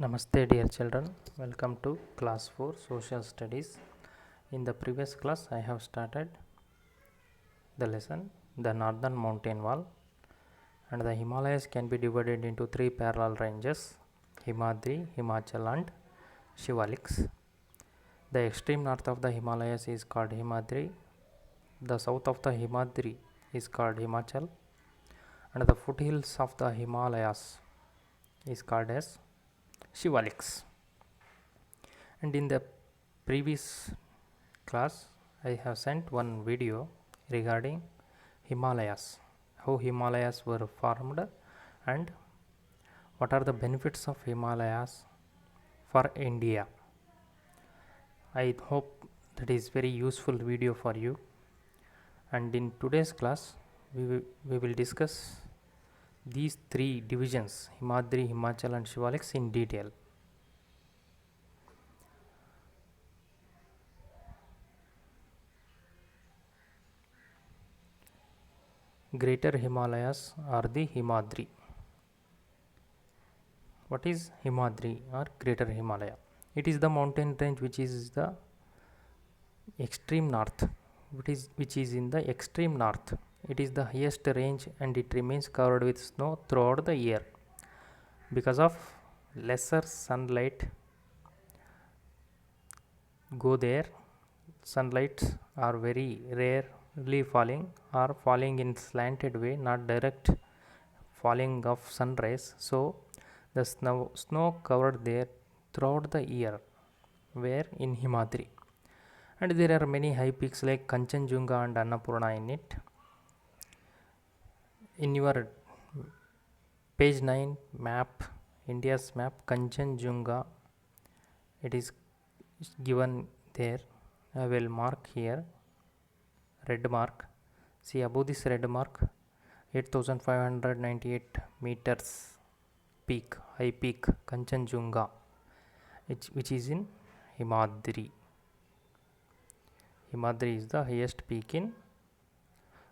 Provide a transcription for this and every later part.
Namaste dear children, welcome to class 4 social studies. In the previous class I have started the lesson the northern mountain wall, and the Himalayas can be divided into three parallel ranges: Himadri, Himachal and Shivaliks. The extreme north of the Himalayas is called Himadri, the south of the Himadri is called Himachal, and the foothills of the Himalayas is called as Shivaliks. And in the previous class I have sent one video regarding Himalayas, how Himalayas were formed and what are the benefits of Himalayas for India. I hope that is very useful video for you, and in today's class we will discuss these three divisions, Himadri, Himachal and Shivaliks, in detail. Greater Himalayas or the Himadri. What is Himadri or Greater Himalaya? It is the mountain range which is the extreme north, which is in the extreme north. It is the highest range and it remains covered with snow throughout the year. Because of lesser sunlight go there, sunlights are very rarely falling or falling in slanted way, not direct falling of sun rays. So the snow covered there throughout the year, where in Himadri. And there are many high peaks like Kanchenjunga and Annapurna in it. In your page 9 map, India's map, Kanchenjunga, it is given there. I will mark here, red mark. See above this red mark, 8598 meters peak, high peak, Kanchenjunga, which is in Himadri. Himadri is the highest peak in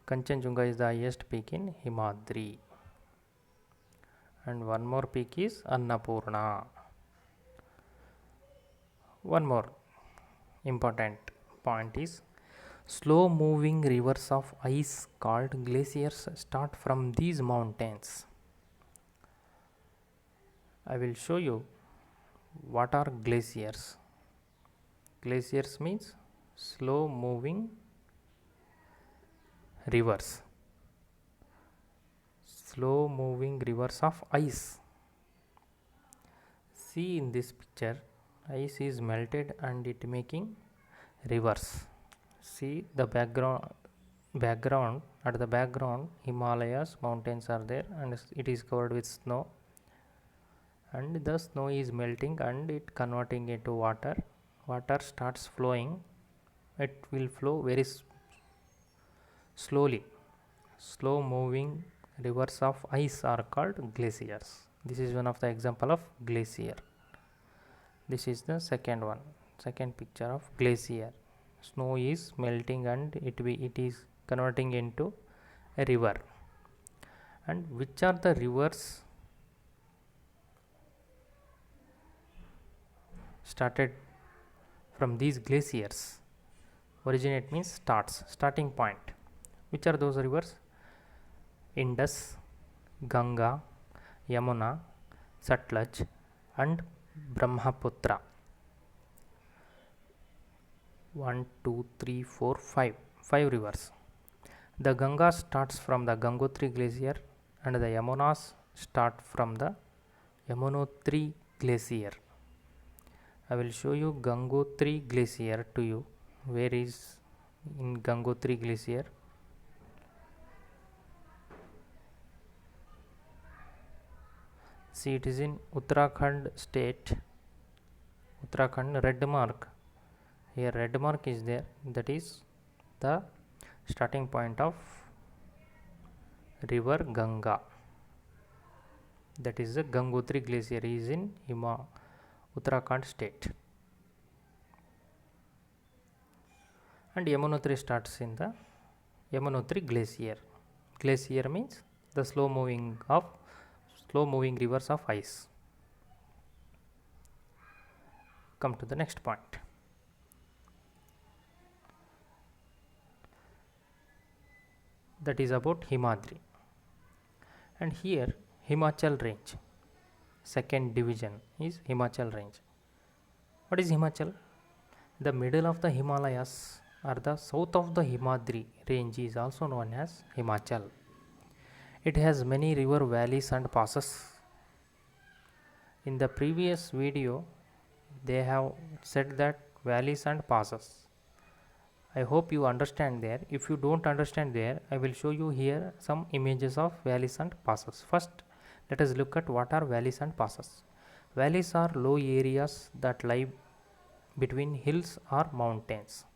Kanchenjunga is the highest peak in Himadri. And one more peak is Annapurna. One more important point is slow moving rivers of ice called glaciers start from these mountains. I will show you what are glaciers. Glaciers means slow moving rivers. Slow moving rivers of ice. See in this picture, ice is melted and it making rivers. See the background at the background Himalayas mountains are there and it is covered with snow, and the snow is melting and it converting into water. Water starts flowing, it will flow very slowly. Slow moving rivers of ice are called glaciers. This is one of the example of glacier. This is the second picture of glacier. Snow is melting and it is converting into a river. And which are the rivers started from these glaciers? Originate means starting point. Which are those rivers? Indus, Ganga, Yamuna, Satluj and Brahmaputra. 1, 2, 3, 4, 5. 5 rivers. The Ganga starts from the Gangotri glacier and the Yamunas start from the Yamunotri glacier. I will show you Gangotri glacier to you. Where is in Gangotri glacier? See, it is in Uttarakhand state. Uttarakhand, red mark. Here red mark is there, that is the starting point of river Ganga. That is the Gangotri glacier is in Uttarakhand state. And Yamunotri starts in the Yamunotri glacier. Glacier means the slow moving rivers of ice. come to the next point. That is about Himadri. And here Himachal range, second division is Himachal range. What is Himachal? The middle of the Himalayas or the south of the Himadri range is also known as Himachal. It has many river valleys and passes. In the previous video they have said that valleys and passes. I hope you understand there. If you don't understand there, I will show you here some images of valleys and passes. First, let us look at what are valleys and passes. Valleys are low areas that lie between hills or mountains.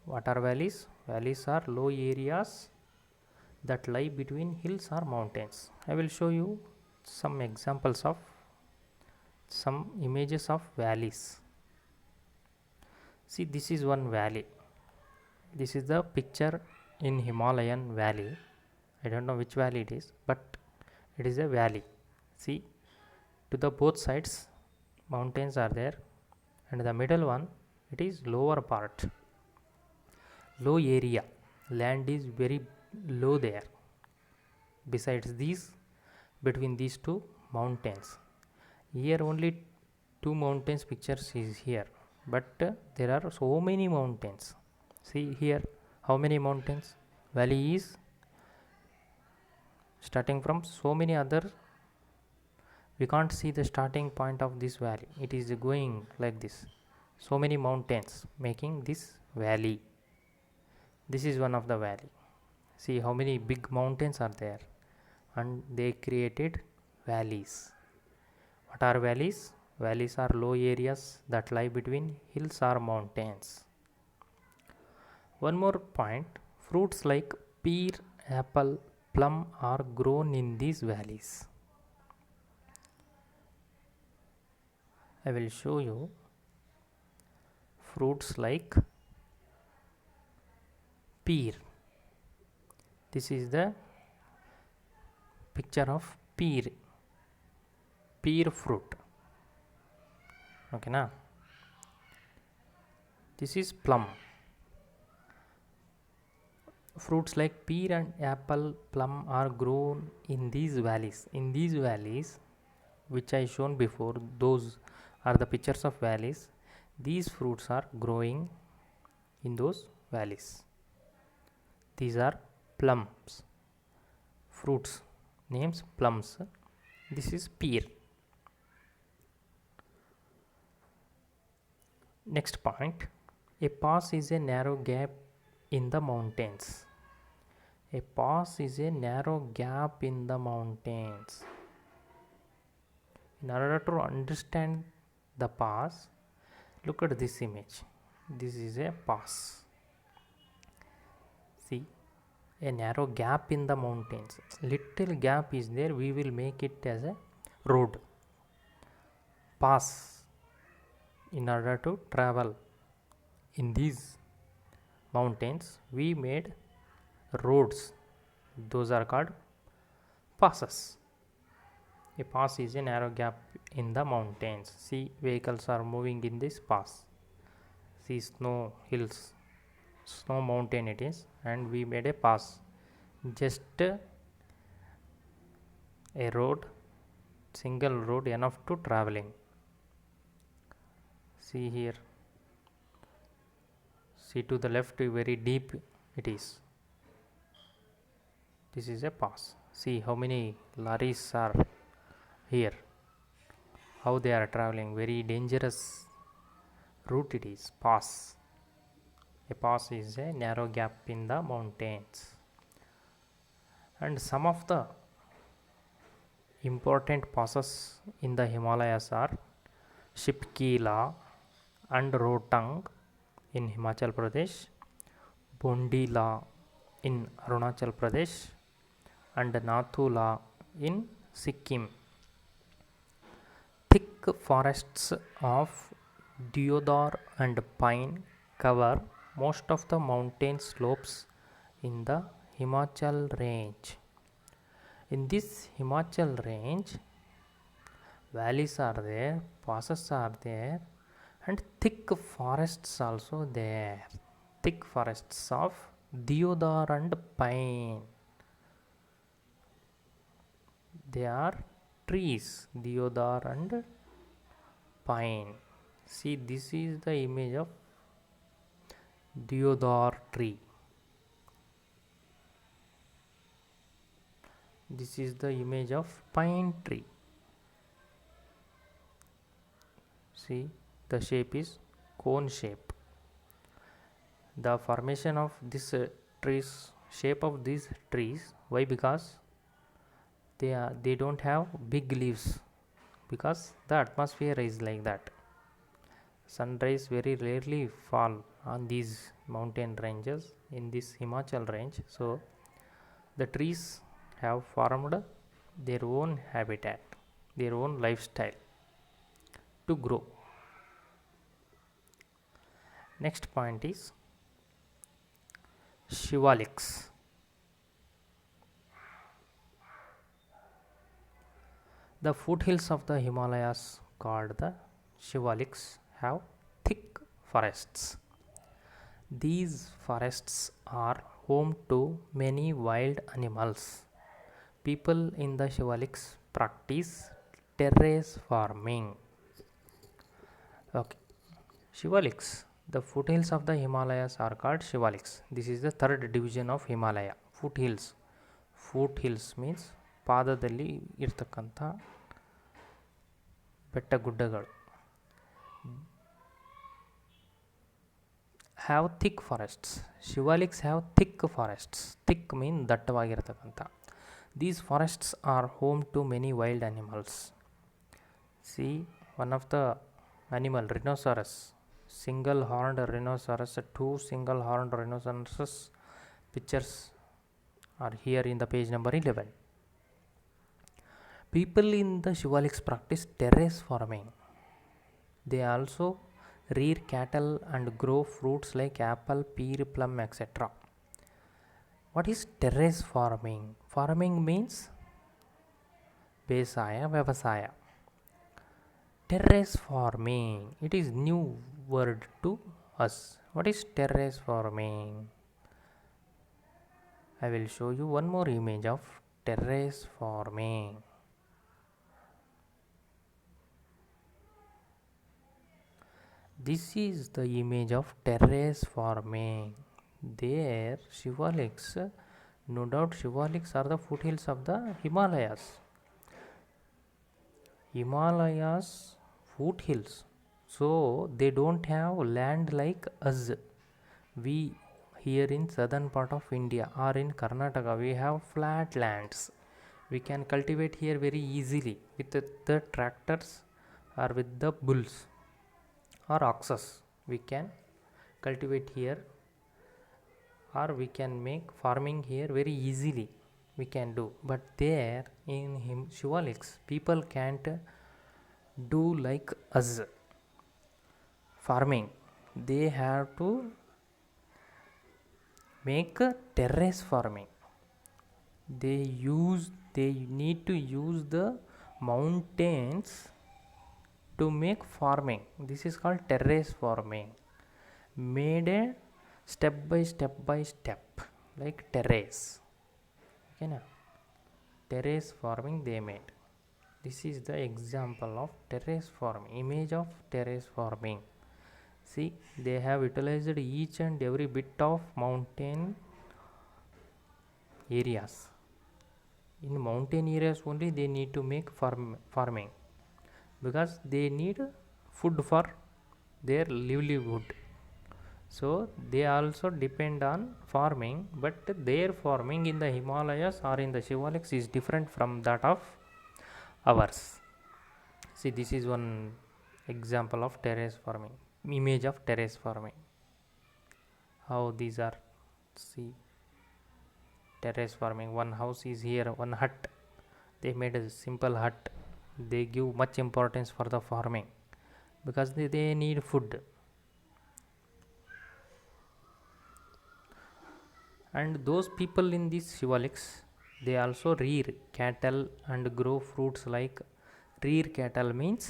What are valleys? Valleys are low areas that lie between hills or mountains. I will show you some examples of some images of valleys. See, this is one valley. This is the picture in Himalayan valley. I don't know which valley it is, but it is a valley. See, to the both sides mountains are there, and the middle one, it is lower part, low area, land is very low there. Besides these, between these two mountains, here only two mountains pictures is here, but there are so many mountains. See here, how many mountains? Valley is starting from so many other, we can't see the starting point of this valley. It is going like this, so many mountains making this valley. This is one of the valley. See how many big mountains are there, and they created valleys. What are valleys? Valleys are low areas that lie between hills or mountains. One more point, fruits like pear, apple, plum are grown in these valleys. I will show you fruits like pear. This is the picture of pear fruit. Okay, now this is plum. Fruits like pear and apple, plum are grown in these valleys. In these valleys, which I shown before, those are the pictures of valleys. These fruits are growing in those valleys. These are plums. Fruits names plums. This is pear. Next point, a pass is a narrow gap in the mountains. A pass is a narrow gap in the mountains. In order to understand the pass, look at this image. This is a pass. See, a narrow gap in the mountains. Little gap is there, we will make it as a road. Pass. In order to travel in these mountains, we made roads. Those are called passes. A pass is a narrow gap in the mountains. See, vehicles are moving in this pass. See, snow hills, snow mountain it is, and we made a pass. Just a road, single road enough to traveling. See here, see to the left, very deep it is. This is a pass. See how many lorries are here, how they are traveling, very dangerous route it is. Pass. A pass is a narrow gap in the mountains. And some of the important passes in the Himalayas are Shipkila and Rotang in Himachal Pradesh, Bondila in Arunachal Pradesh, and Nathula in Sikkim. Thick forests of deodar and pine cover most of the mountain slopes in the Himachal range. In this Himachal range, valleys are there, passes are there, and thick forests also there. Thick forests of deodar and pine. They are trees, deodar and pine. See, this is the image of deodar tree. This is the image of pine tree. See, the shape is cone shape. The formation of this trees, shape of these trees, why? Because they don't have big leaves, because the atmosphere is like that. Sunrise very rarely fall on these mountain ranges in this Himachal range, so the trees have formed their own habitat, their own lifestyle to grow. Next point is Shivaliks. The foothills of the Himalayas, called the Shivaliks, have thick forests. These forests are home to many wild animals. People in the Shivaliks practice terrace farming. Okay. Shivaliks. The foothills of the Himalayas are called Shivaliks. This is the third division of Himalaya. Foothills. Foothills means ಪಾದದಲ್ಲಿ ಇರ್ತಕ್ಕಂಥ ಬೆಟ್ಟ ಗುಡ್ಡಗಳು. Have thick forests. Shivaliks have thick forests. Thick mean ದಟ್ಟವಾಗಿರ್ತಕ್ಕಂಥ. These forests are home to many wild animals. See, one of the animal, rhinoceros, single horned rhinoceros, two single horned rhinoceros pictures are here in the page number 11. People in the Shivaliks practice terrace farming. They also rear cattle and grow fruits like apple, pear, plum, etc. What is terrace farming? Farming means besaya, vyavasaya. Terrace farming, it is new word to us. What is terrace farming? I will show you one more image of terrace farming. This is the image of terrace farming. There, Shivaliks, no doubt Shivaliks are the foothills of the Himalayas. Himalayas foothills, so they don't have land like us. We here in southern part of India or in Karnataka, we have flat lands. We can cultivate here very easily with the tractors or with the bulls or oxes. We can cultivate here, or we can make farming here very easily. We can do, but there in Shivaliks, people can't do like us farming. They have to make a terrace farming. They need to use the mountains to make farming. This is called terrace farming. Made a step by step like terrace. Okay, na? Terrace farming they made. This is the example of terrace farming, image of terrace farming. See, they have utilized each and every bit of mountain areas. In mountain areas only they need to make farming, because they need food for their livelihood. So they also depend on farming, but their farming in the Himalayas or in the Shivaliks is different from that of ours. See, this is one example of terrace farming, image of terrace farming. How these are, see, terrace farming. One house is here, one hut. They made a simple hut. They give much importance for the farming because they need food. And those people in these Shivaliks, they also rear cattle and grow fruits like rear cattle means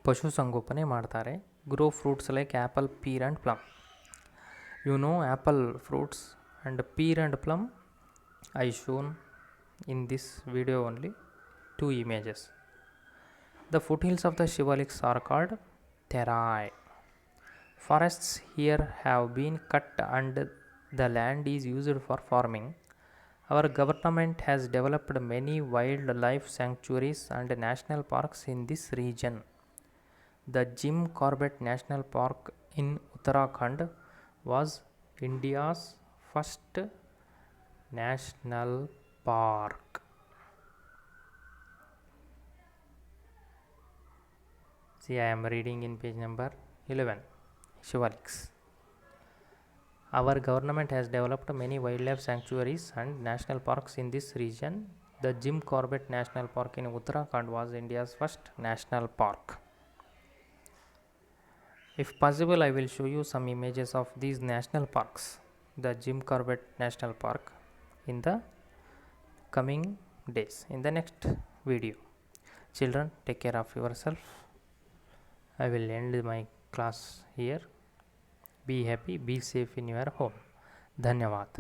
ಪಶುಸಂಗೋಪನೆ ಮಾಡ್ತಾರೆ. Grow fruits like apple, pear and plum. You know apple fruits and pear and plum I shown in this video only 2 images. The foothills of the Shivaliks are called Terai. Forests here have been cut and the land is used for farming. Our government has developed many wildlife sanctuaries and national parks in this region. The Jim Corbett National Park in Uttarakhand was India's first national park. See, I am reading in page number 11. Shivaliks. Our government has developed many wildlife sanctuaries and national parks in this region. The Jim Corbett National Park in Uttarakhand was India's first national park. If possible, I will show you some images of these national parks, the Jim Corbett National Park, in the coming days, in the next video. Children, take care of yourself. I will end my class here. Be happy, be safe in your home. धन्यवाद.